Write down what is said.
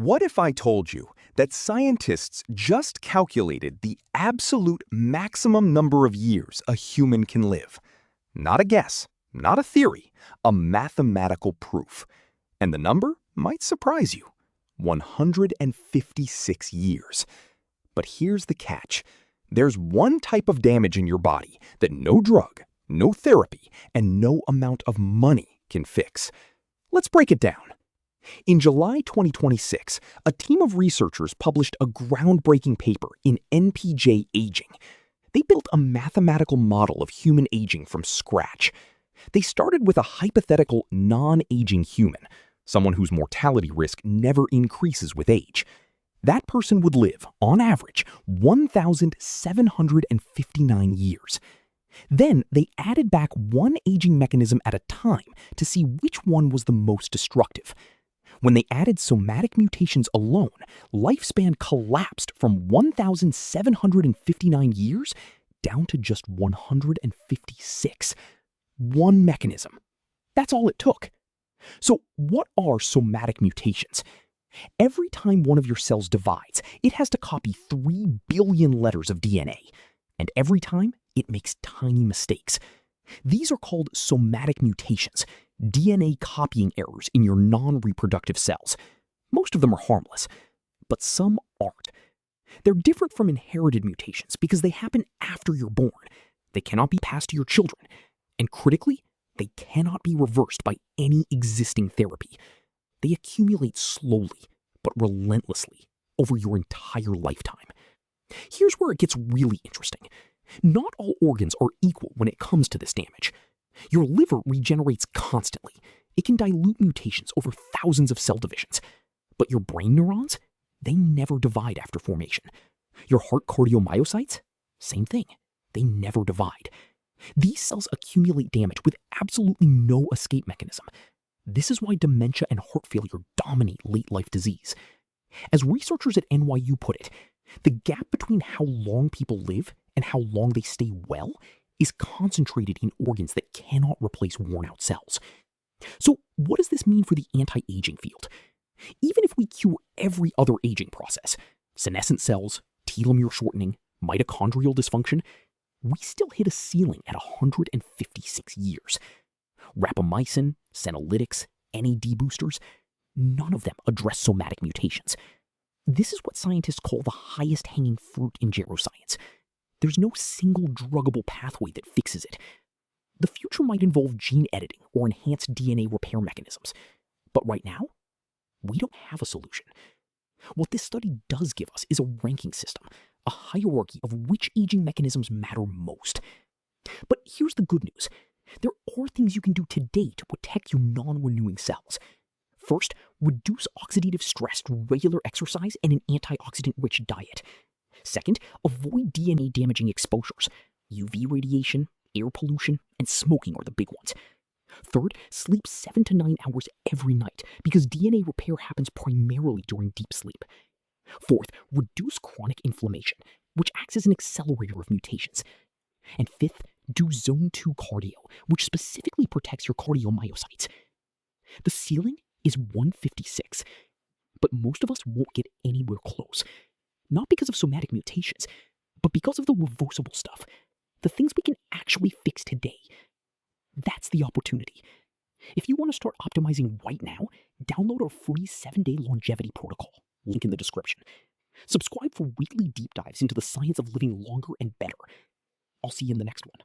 What if I told you that scientists just calculated the absolute maximum number of years a human can live? Not a guess, not a theory, a mathematical proof. And the number might surprise you: 156 years. But here's the catch. There's one type of damage in your body that no drug, no therapy, and no amount of money can fix. Let's break it down. In July 2026, a team of researchers published a groundbreaking paper in NPJ Aging. They built a mathematical model of human aging from scratch. They started with a hypothetical non-aging human, someone whose mortality risk never increases with age. That person would live, on average, 1,759 years. Then they added back one aging mechanism at a time to see which one was the most destructive. When they added somatic mutations alone, lifespan collapsed from 1,759 years down to just 156. One mechanism. That's all it took. So what are somatic mutations? Every time one of your cells divides, it has to copy 3 billion letters of DNA. And every time, it makes tiny mistakes. These are called somatic mutations, DNA copying errors in your non-reproductive cells. Most of them are harmless, but some aren't. They're different from inherited mutations because they happen after you're born. They cannot be passed to your children. And critically, they cannot be reversed by any existing therapy. They accumulate slowly, but relentlessly, over your entire lifetime. Here's where it gets really interesting. Not all organs are equal when it comes to this damage. Your liver regenerates constantly. It can dilute mutations over thousands of cell divisions. But your brain neurons, they never divide after formation. Your heart cardiomyocytes, same thing. They never divide. These cells accumulate damage with absolutely no escape mechanism. This is why dementia and heart failure dominate late-life disease. As researchers at NYU put it, the gap between how long people live and how long they stay well is concentrated in organs that cannot replace worn-out cells. So what does this mean for the anti-aging field? Even if we cure every other aging process, senescent cells, telomere shortening, mitochondrial dysfunction, we still hit a ceiling at 156 years. Rapamycin, senolytics, NAD boosters, none of them address somatic mutations. This is what scientists call the highest hanging fruit in geroscience. There's no single druggable pathway that fixes it. The future might involve gene editing or enhanced DNA repair mechanisms. But right now, we don't have a solution. What this study does give us is a ranking system, a hierarchy of which aging mechanisms matter most. But here's the good news. There are things you can do today to protect your non-renewing cells. First, reduce oxidative stress through regular exercise and an antioxidant-rich diet. Second, avoid DNA-damaging exposures. UV radiation, air pollution, and smoking are the big ones. Third, sleep 7 to 9 hours every night because DNA repair happens primarily during deep sleep. Fourth, reduce chronic inflammation, which acts as an accelerator of mutations. And fifth, do zone 2 cardio, which specifically protects your cardiomyocytes. The ceiling is 156, but most of us won't get anywhere close. Not because of somatic mutations, but because of the reversible stuff. The things we can actually fix today. That's the opportunity. If you want to start optimizing right now, download our free 7-day longevity protocol. Link in the description. Subscribe for weekly deep dives into the science of living longer and better. I'll see you in the next one.